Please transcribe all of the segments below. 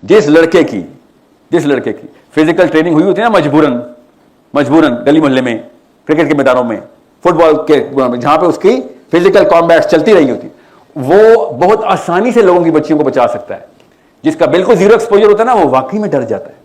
جس لڑکے کی فزیکل ٹریننگ ہوئی ہوتی ہے نا مجبوراً گلی محلے میں، کرکٹ کے میدانوں میں، فٹ بال کے جہاں پہ اس کی فزیکل کامبیٹ چلتی رہی ہوتی، وہ بہت آسانی سے لوگوں کی بچیوں کو بچا سکتا ہے. جس کا بالکل زیرو ایکسپوجر ہوتا ہے نا وہ واقعی میں ڈر جاتا ہے.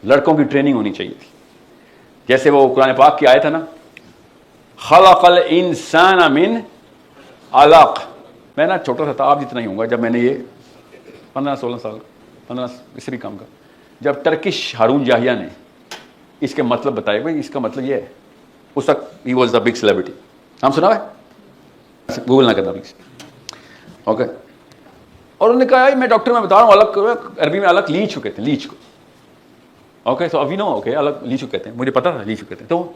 لڑکوں کی ٹریننگ ہونی چاہیے تھی، جیسے وہ قرآن پاک کی آیت ہے نا، خلق الانسان من علق. میں نا چھوٹا سا تھا، آپ جتنا ہی ہوں گا جب میں نے یہ 15-16 سال 15 اس سے بھی کم کا، جب ٹرکش ہارون یحییٰ نے اس کے مطلب بتائے، بھائی اس کا مطلب یہ ہے. اس وقت he was the big celebrity. نام سنا ہے؟ گوگل نہ کرنا پلیز. اوکے. اور انہوں نے کہا میں ڈاکٹر میں بتا رہا ہوں، الگ عربی میں الگ لیچ کو کہتے ہیں، لیچ کو. اوکے سو ابھی نو اوکے الگ لیچ کو کہتے ہیں، مجھے پتا تھا لیچ کو کہتے ہیں. تو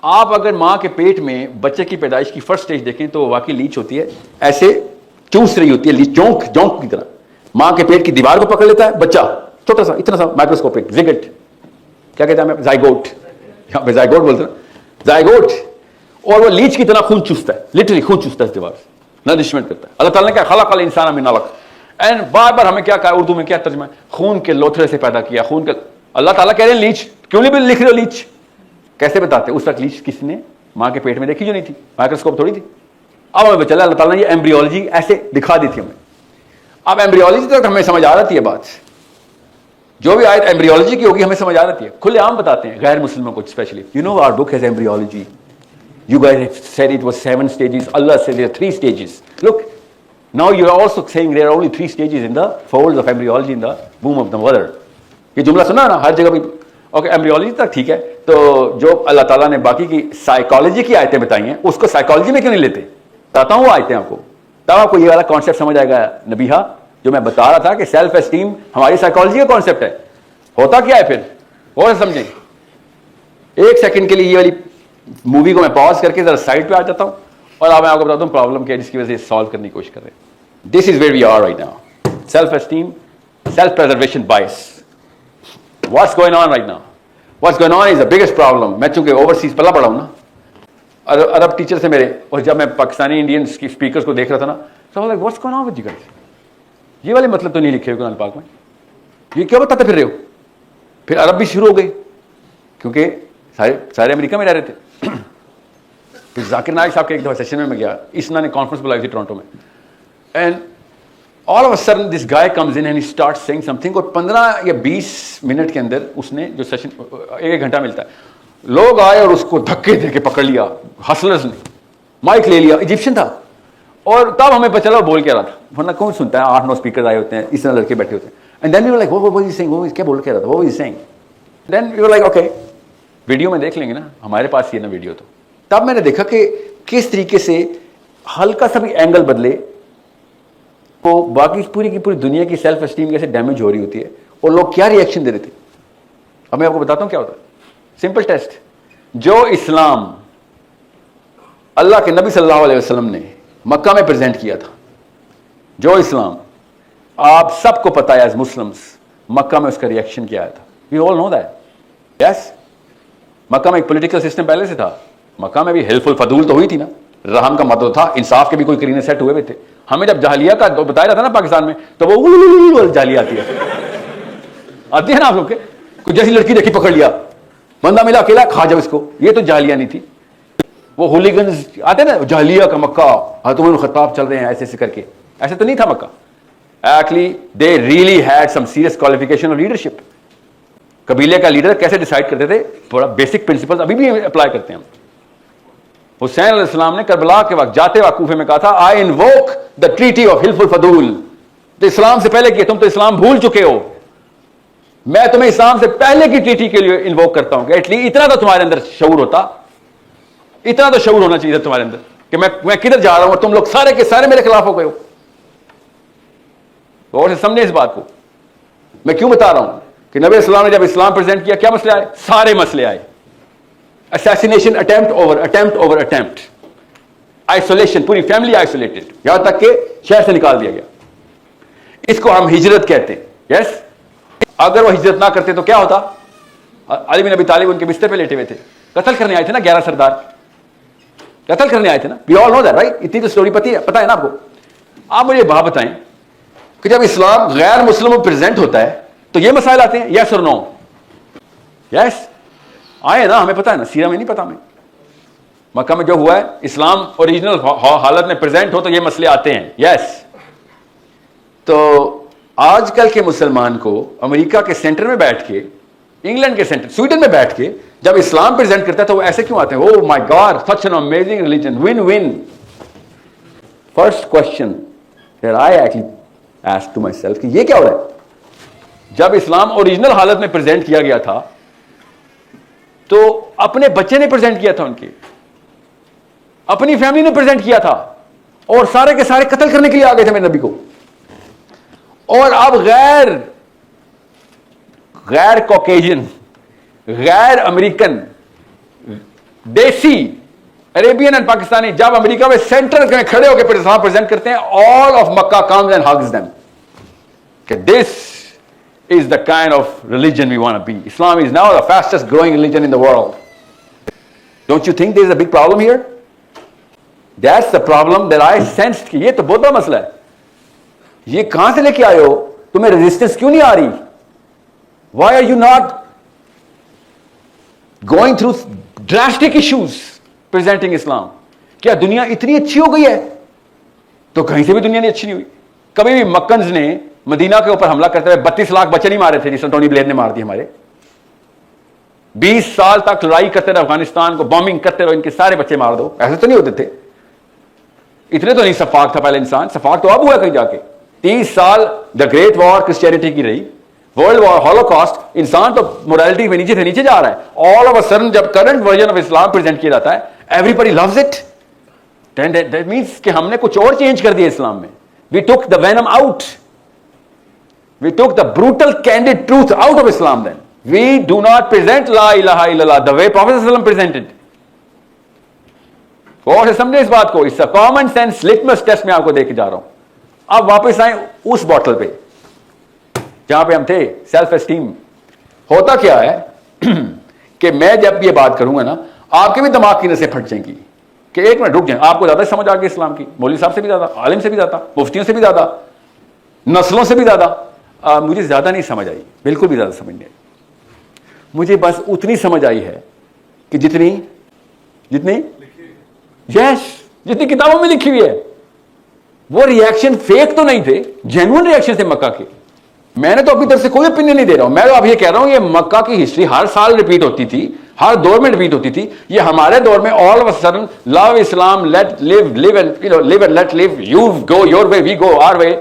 آپ اگر ماں کے پیٹ میں بچے کی پیدائش کی فرسٹ سٹیج دیکھیں تو واقعی لیچ ہوتی ہے، ایسے چوس رہی ہوتی ہے لیچ، جونک کی طرح ماں کے پیٹ کی دیوار کو پکڑ لیتا ہے بچہ، چھوٹا سا اتنا سا مائکروسکوپک زگٹ، کیا کہتے ہیں زائگوٹ، یہاں پہ زائگوٹ بولتے ہیں زائگوٹ. اور وہ لیچ کی طرح خون چوستا ہے، لٹرلی خون چوستا ہے اس دیوار سے، نرشمنٹ کرتا ہے. اللہ تعالیٰ نے کیا خلق الانسان من علق، اینڈ بار بار ہمیں کیا کہا اردو میں، کیا ترجمہ ہے، خون کے لوتھڑے سے پیدا کیا، خون کے. اللہ تعالیٰ کہہ رہے ہیں لیچ، کیوں نہیں لکھ رہے ہو لیچ؟ کیسے بتاتے؟ اس وقت لیچ کس نے ماں کے پیٹ میں دیکھی جو نہیں تھی، مائکروسکوپ تھوڑی تھی. اب ہمیں چلا اللہ تعالیٰ نے یہ ایمبریولوجی ایسے دکھا دی تھی ہمیں. اب ایمبریولوجی تک ہمیں سمجھ آ رہی ہے بات، جو بھی آیت ایمبریولوجی کی ہوگی ہمیں سمجھ آ رہی ہے. کھلے عام بتاتے ہیں غیر مسلموں کو especially. You know our book has embryology. You guys said it was 7 stages. Allah said there are 3 stages. Look, now you are also saying there are only 3 stages in the folds of embryology in the womb of the mother. یہ جملہ سنا نا ہر جگہ بھی. Okay embryology تک ٹھیک ہے، تو جو اللہ تعالیٰ نے باقی کی سائیکالوجی کی آیتیں بتائی ہیں اس کو سائیکالوجی میں کیوں نہیں لیتے؟ بتاتا ہوں وہ آیتیں آپ کو، تب آپ کو یہ والا کانسیپٹ سمجھ آئے گا. نبیہا جو میں بتا رہا تھا کہ سیلف اسٹیم ہماری سائیکالوجی کا کانسیپٹ ہے. ہوتا کیا ہے پھر اور سمجھیں. ایک سیکنڈ کے لیے یہ والی مووی کو میں پاز کر کے ذرا سائڈ پہ آ جاتا ہوں اور اب میں آپ کو بتاتا ہوں پرابلم کیا ہے جس کی وجہ سے سالو کرنے کی کوشش کر رہے ہیں. This is where we are right now. Self esteem, self preservation bias. What's going on right now? What's going on is the biggest problem. میں چونکہ اوورسیز پلا پڑھا ہوں نا، عرب ٹیچر سے میرے، اور جب میں پاکستانی انڈینس کی اسپیکرس کو دیکھ رہا تھا نا، تو like what's going on with you guys? یہ والے مطلب تو نہیں لکھے ہوئے قرآن پاک میں، یہ کیا بتاتے پھر رہے ہو؟ پھر عرب بھی شروع ہو گئی کیونکہ سارے امریکہ میں رہ رہے تھے. پھر ذاکر نائک صاحب کے ایک دفعہ سیشن میں گیا، اسنا نے کانفرنس بلائی تھی ٹورانٹو میں، and all of a sudden this guy comes in and he start seeing something. اور 15 یا 20 منٹ کے اندر اس نے جو سیشن 1 گھنٹہ ملتا ہے، لوگ آئے اور اس کو دھکے دے کے پکڑ لیا، ہسلرز نے مائک لے لیا. ایجپشین تھا اور تب ہمیں پتہ چلا بول کیا رہا تھا، ورنہ کون سنتا ہے؟ 8-9 اسپیکر آئے ہوتے ہیں، اس طرح لڑکے بیٹھے ہوتے ہیں. And then we were like what was he saying؟ وہ کیا بول کے رہا تھا؟ what was he saying؟ Then we were like okay video میں دیکھ لیں گے نا، ہمارے پاس یہ نا ویڈیو. تو تب میں نے دیکھا کہ کس طریقے سے ہلکا سا بھی اینگل بدلے تو باقی پوری کی پوری دنیا کی سیلف اسٹیم کیسے ڈیمیج ہو رہی ہوتی ہے اور لوگ کیا ریئیکشن دے رہے تھے. اب میں آپ کو بتاتا ہوں کیا ہوتا ہے. Simple test. جو اسلام اللہ کے نبی صلی اللہ علیہ وسلم نے مکہ میں پریزنٹ کیا تھا، جو اسلام آپ سب کو پتا ہے ایز مسلمس، مکہ میں اس کا ریئیکشن کیا آیا تھا. وی آل نو دیٹ. یس، مکہ میں ایک پولیٹیکل سسٹم پہلے سے تھا. مکہ میں بھی ہیلف الفضول تو ہوئی تھی نا، رحم کا مطلب تھا، انصاف کے بھی کوئی کرینے سیٹ ہوئے تھے. ہمیں جب جاہلیہ کا بتایا جاتا نا پاکستان میں تو وہ جاہلیہ آتی ہے نا آپ لوگ کے، کوئی جیسی لڑکی دیکھی پکڑ لیا، بندہ ملا اکیلا کھا جاؤ اس کو. یہ تو جاہلیہ نہیں تھی. وہ ہولیگنز آتے نا جاہلیہ کا مکہ، عمر خطاب چل رہے ہیں ایسے ایسے کر کے. ایسے تو نہیں تھا Mecca. Actually they really had some serious qualification اور لیڈرشپ. قبیلے کا لیڈر کیسے ڈیسائیڈ کرتے تھے، تھوڑا بیسک پرنسپل ابھی بھی اپلائی کرتے ہیں ہم. حسین علیہ السلام نے کربلا کے وقت جاتے وقت کوفے میں کہا تھا آئی انووک دا ٹریٹی آف حلف الفضول. تو اسلام سے پہلے کی، تم تو اسلام بھول چکے ہو، میں تمہیں اسلام سے پہلے کی ٹریٹی کے لیے انووک کرتا ہوں. کہ ایٹ لیسٹ اتنا تو تمہارے اندر شعور ہوتا، اتنا تو شعور ہونا چاہیے تھا تمہارے اندر کہ میں کدھر جا رہا ہوں اور تم لوگ سارے کے سارے میرے خلاف ہو گئے ہو. غور سے سمجھیں اس بات کو. میں کیوں بتا رہا ہوں کہ نبی اسلام نے جب اسلام پریزنٹ کیا کیا مسئلے آئے؟ سارے مسئلے آئے. assassination attempt over attempt, isolation, پوری فیملی آئسولیٹڈ، یہاں تک کہ شہر سے نکال دیا گیا. اس کو ہم ہجرت کہتے ہیں. یس، اگر وہ ہجرت نہ کرتے تو کیا ہوتا؟ علی بن ابی طالب ان کے بستر پہ لیٹے ہوئے تھے، قتل کرنے آئے تھے نا 11 سردار، قتل کرنے آئے تھے نا. وی آل نو دیٹ رائٹ. اتنی تو اسٹوری پتہ ہے نا آپ کو. آپ مجھے بات بتائیں کہ جب اسلام غیر مسلموں میں پریزنٹ ہوتا ہے تو یہ مسائل آتے ہیں, یس اور نو؟ یس آئے نا, ہمیں پتا ہے نا, سیرہ میں نہیں پتا ہمیں. مکہ میں جو ہوا ہے, اسلام اوریجنل حالت میں پریزنٹ ہو تو یہ مسئلے آتے ہیں, یس. تو آج کل کے مسلمان کو امریکہ کے سینٹر میں بیٹھ کے, انگلینڈ کے سینٹر, سویڈن میں بیٹھ کے جب اسلام پریزنٹ کرتا ہے تو وہ ایسے کیوں آتے ہیں؟ Oh my god, such an amazing religion, one one. First question that I actually asked to myself کہ یہ کیا ہو رہا ہے؟ جب اسلام اوریجنل حالت میں پریزنٹ کیا گیا تھا تو اپنے بچے نے پریزنٹ کیا تھا, ان کی اپنی فیملی نے پریزنٹ کیا تھا, اور سارے کے سارے قتل کرنے کے لیے آ گئے تھے میرے نبی کو. اور اب غیر کوکیجن, غیر امریکن, دیسی عربین اینڈ پاکستانی جب امریکہ میں سینٹر میں کھڑے ہو کے اسلام پریزنٹ کرتے ہیں, all of Mecca comes and hugs them کہ this is the kind of religion we want to be. Islam is now the fastest growing religion in the world. Don't you think there is a big problem here? That's the problem that I sensed کہ یہ تو بہت بڑا مسئلہ ہے. یہ کہاں سے لے کے آئے ہو؟ تمہیں ریزسٹنس کیوں نہیں آ رہی؟ Why are you not going through drastic issues presenting Islam? کیا دنیا اتنی اچھی ہو گئی ہے؟ تو کہیں سے بھی دنیا نہیں اچھی نہیں ہوئی. کبھی بھی مکنز نے مدینہ کے اوپر حملہ کرتے ہوئے 32 لاکھ بچے نہیں مارے تھے جس نے ٹونی بلیئر نے مار دی ہمارے. 20 سال تک لڑائی کرتے رہے, افغانستان کو بامبنگ کرتے رہو, ان کے سارے بچے مار دو. ایسے تو نہیں ہوتے تھے, اتنے تو نہیں سفاک تھا پہلے انسان. سفاک تو اب ہوا کہیں جا کے. 30 سال دا گریٹ وار کرسچینٹی کی رہی, ورلڈ وار, ہولوکاسٹ, انسان تو مورالٹی میں نیچے سے نیچے جا رہا ہے. آل آف اے سڈن جب current version of Islam present کیا جاتا ہے, every body loose it. That means کہ ہم نے کچھ اور چینج کر دیا اسلام میں. We took the venom out, we took the brutal candid truth out of Islam. Then we do not present لا الہ الا اللہ دا وے پروفیٹ صلی اللہ علیہ وسلم پریزنٹڈ. اور سے سمجھے اس بات کو, اس کامن سینس لٹمس ٹیسٹ میں آپ کو دے کے جا رہا ہوں. اب واپس آئیں اس بوٹل پہ جہاں پہ ہم تھے, سیلف اسٹیم. ہوتا کیا ہے کہ میں جب یہ بات کروں گا نا, آپ کے بھی دماغ کی نسیں پھٹ جائیں گی کہ ایک منٹ رک جائیں. آپ کو زیادہ سمجھ آ گئی اسلام کی, مولوی صاحب سے بھی زیادہ, عالم سے بھی زیادہ, مفتیوں سے بھی زیادہ, نسلوں سے بھی زیادہ. مجھے زیادہ نہیں سمجھ آئی, بالکل بھی زیادہ سمجھ نہیں آئی. مجھے بس اتنی سمجھ آئی ہے کہ جتنی جتنی کتابوں میں لکھی ہوئی ہے. وہ ریئیکشن فیک تو نہیں تھے, جینوئن ریئیکشن تھے مکہ کے. میں نے تو ابھی تک سے کوئی اوپینین نہیں دے رہا ہوں, میں تو اب یہ کہہ رہا ہوں یہ مکہ کی ہسٹری ہر سال ریپیٹ ہوتی تھی, ہر دور میں ریپیٹ ہوتی تھی. یہ ہمارے دور میں all of a sudden love Islam, let live and let live, you go your way, we go our way.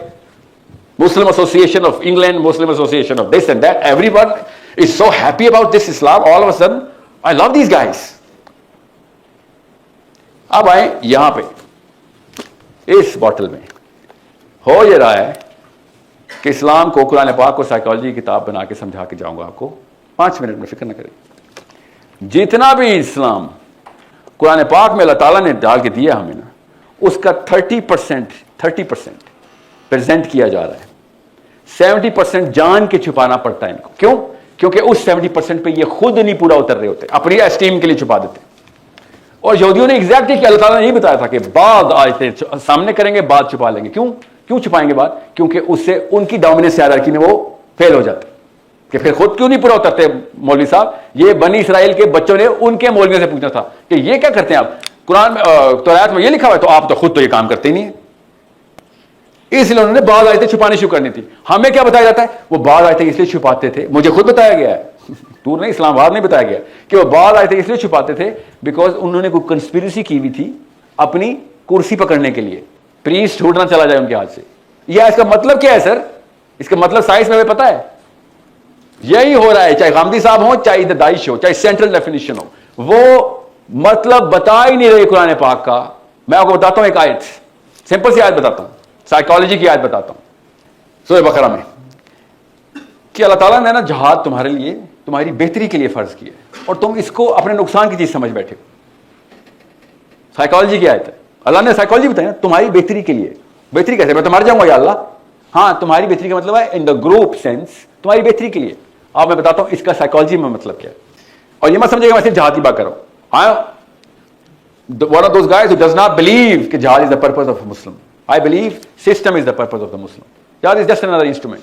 Muslim association of England, Muslim association of this and that, everyone is so happy about this Islam. All of a sudden I love these guys. اب آئیں یہاں پہ اس bottle میں. ہو یہ رہا ہے کہ اسلام کو, قرآن پاک کو سائیکالوجی کی کتاب بنا کے سمجھا کے جاؤں گا آپ کو 5 منٹ میں, فکر نہ کریں. جتنا بھی اسلام قرآن پاک میں اللہ تعالیٰ نے ڈال کے دیا ہمیں نا, اس کا 30% پریزنٹ کیا جا رہا ہے. 70% جان کے چھپانا پڑتا ہے ان کو. کیوں؟ کیونکہ اس 70% پہ یہ خود نہیں پورا اتر رہے ہوتے, اپنی اسٹیم کے لیے چھپا دیتے. اور یہودیوں نے ایگزیکٹلی کہ اللہ تعالیٰ نے یہ بتایا تھا کہ بعد آیتیں سامنے کریں گے, بعد چھپا لیں گے. کیوں چھپائیں گے بات؟ کیونکہ اس سے ان کی ڈومیننس ہائرارکی میں وہ فیل ہو جاتے کہ پھر خود کیوں نہیں پورا اترتے مولوی صاحب. یہ بنی اسرائیل کے بچوں نے ان کے مولویوں سے پوچھنا تھا کہ یہ کیا کرتے ہیں آپ, قرآن میں تورات میں یہ لکھا ہوا ہے, تو آپ تو خود تو یہ کام کرتے ہی نہیں ہیں. اس لیے انہوں نے بعض آیتیں چھپانی شروع کرنی تھی. ہمیں کیا بتایا جاتا ہے؟ وہ بعض آیتیں اس لیے چھپاتے تھے, مجھے خود بتایا گیا ہے, دور نہیں, اسلام آباد نہیں بتایا گیا کہ وہ بعض آیتیں اس لیے چھپاتے تھے بیکاز انہوں نے کوئی کنسپیریسی کی ہوئی تھی اپنی کرسی پکڑنے کے لیے, پریسٹ چھوٹنا چلا جائے ان کے ہاتھ سے. یا اس کا مطلب کیا ہے سر؟ اس کا مطلب سائنس میں ہمیں پتا ہے یہی ہو رہا ہے, چاہے غامدی صاحب ہو, چاہے داعش ہو, چاہے سینٹرل ڈیفینیشن ہو, وہ مطلب بتا ہی نہیں رہے قرآن پاک کا. میں آپ کو بتاتا ہوں ایک آیت, سمپل سی آیت بتاتا ہوں, سائیکالوجی کی آیت بتاتا ہوں سورہ بقرہ میں, کہ اللہ تعالیٰ نے نا جہاد تمہارے لیے, تمہاری بہتری کے لیے فرض کیا اور تم اس کو اپنے نقصان کی چیز سمجھ بیٹھے. سائیکالوجی کی آیت ہے, اللہ نے سائیکالوجی بتائی نا تمہاری بہتری کے لیے. بہتری کیسے؟ میں تو مر جاؤں گا یا اللہ. ہاں, تمہاری بہتری کا مطلب ہے ان دا گروپ سینس, تمہاری بہتری کے لیے. اب میں بتاتا ہوں اس کا سائیکالوجی میں مطلب کیا ہے. اور یہ مت سمجھے گا میں صرف جہاد کی بات کر رہا ہوں. One of those guys who does not believe کہ jihad is the purpose of Muslim. I believe system is the purpose of the Muslim. That is just another instrument.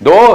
2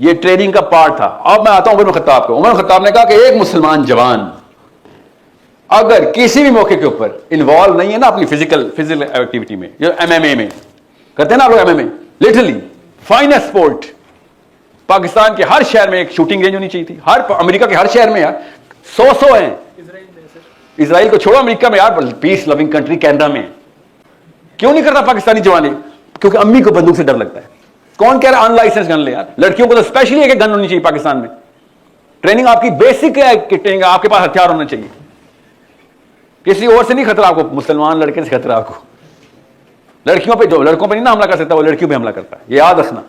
یہ ٹریننگ کا پارٹ تھا. اب میں آتا ہوں عمر بن خطاب کو. عمر بن خطاب نے کہا کہ ایک مسلمان جوان اگر کسی بھی موقع کے اوپر انوالو نہیں ہے نا اپنی فزیکل ایکٹیویٹی میں, جو ایم ایم اے میں کرتے ہیں نا آپ لوگ, ایم ایم اے لٹرلی فائنسٹ اسپورٹ. پاکستان کے ہر شہر میں ایک شوٹنگ رینج ہونی چاہیے تھی, ہر امریکہ کے ہر شہر میں یار 100 ہیں. اسرائیل کو چھوڑو, امریکہ میں یار پیس لونگ کنٹری کینیڈا میں. کیوں نہیں کرتا پاکستانی جوانے؟ کیونکہ امی کو بندوق سے ڈر لگتا ہے. کون کہہ رہا ہے ان لائسنس گن لے یار؟ لڑکیوں کو تو اسپیشلی ایک گن ہونی چاہیے پاکستان میں. ٹریننگ آپ کی بیسک ہے, ٹریننگ آپ کے پاس ہتھیار ہونا چاہیے. کسی اور سے نہیں خطرہ آپ کو, مسلمان لڑکے سے خطرہ آپ کو. لڑکیوں پہ, جو لڑکوں پہ نہیں نا حملہ کر سکتا وہ لڑکیوں پہ حملہ کرتا ہے, یہ یاد رکھنا.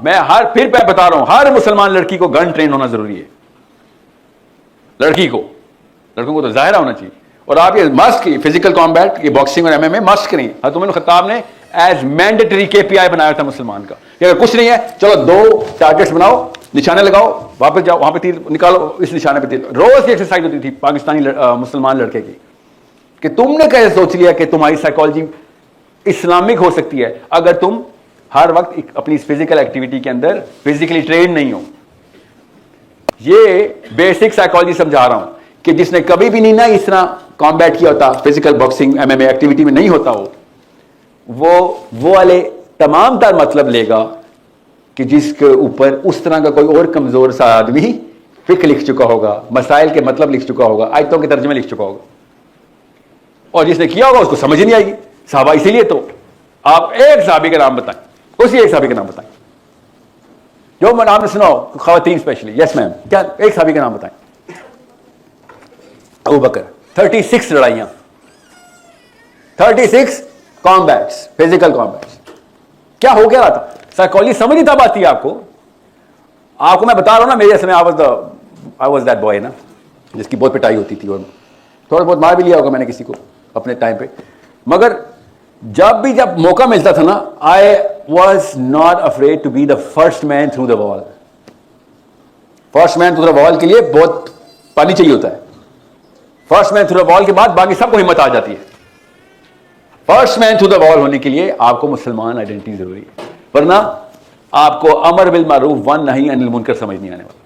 میں پھر بتا رہا ہوں, ہر مسلمان لڑکی کو گن ٹرین ہونا ضروری ہے. لڑکی کو, لڑکوں کو تو ظاہر ہونا چاہیے. اور آپ یہ مسٹ فزیکل کامبیٹ, یہ باکسنگ اور ایم ایم اے مسٹ کریں. حضرت عمر بن خطاب نے ایز مینڈیٹری KPI بنایا تھا مسلمان کا کہ اگر کچھ نہیں ہے چلو 2 ٹارگیٹس بناؤ, نشانے لگاؤ, واپس جاؤ, وہاں پہ تیر نکالو, اس نشانے پہ تیر. روز کی ایکسرسائز ہوتی تھی پاکستانی مسلمان لڑکے کی کہ تم نے کیسے سوچ لیا کہ تمہاری سائیکالوجی اسلامک ہو سکتی ہے اگر تم ہر وقت اپنی فزیکل ایکٹیویٹی کے اندر فزیکلی ٹرین نہیں ہو. یہ بیسک سائیکالوجی سمجھا رہا ہوں کہ جس نے کبھی بھی نہیں نا اس طرح کامبیٹ کیا ہوتا, فزیکل باکسنگ ایم ایم اے ایکٹیویٹی میں نہیں ہوتا وہ والے تمام تر مطلب لے گا کہ جس کے اوپر اس طرح کا کوئی اور کمزور سا آدمی فقہ لکھ چکا ہوگا, مسائل کے مطلب لکھ چکا ہوگا, آیتوں کے ترجمے لکھ چکا ہوگا, اور جس نے کیا ہوگا اس کو سمجھ نہیں آئے گی. صحابہ اسی لیے تو آپ ایک صحابی کا نام بتائیں, اسی ایک صحابی کا نام بتائیں جو نام نے سنا ہو, خواتین اسپیشلی. یس میم, کیا ایک صحابی کا نام بتائیں. ابو بکر. 36 لڑائیاں, 36 کامبیٹس, فزیکل کامبیٹس. کیا ہو گیا رہا تھا؟ سائیکالوجی سمجھ نہیں تب آتی ہے آپ کو میں بتا رہا ہوں نا, میرے ایسے میں آئی واز دیٹ بوائے نا جس کی بہت پٹائی ہوتی تھی اور تھوڑا بہت مار بھی لیا ہوگا میں نے کسی کو اپنے ٹائم پہ. مگر جب موقع ملتا تھا نا, I was not afraid to be the first man through the wall. First man through the وال کے لیے بہت پانی چاہیے ہوتا ہے. فرسٹ مین تھرو دا وال کے بعد باقی سب کو ہمت آ جاتی ہے. فرسٹ مین تھرو دا وال ہونے کے لیے آپ کو مسلمان آئیڈینٹی ضروری ہے, ورنہ آپ کو امر بالمعروف ون نہی عن المنکر سمجھ نہیں آنے والا.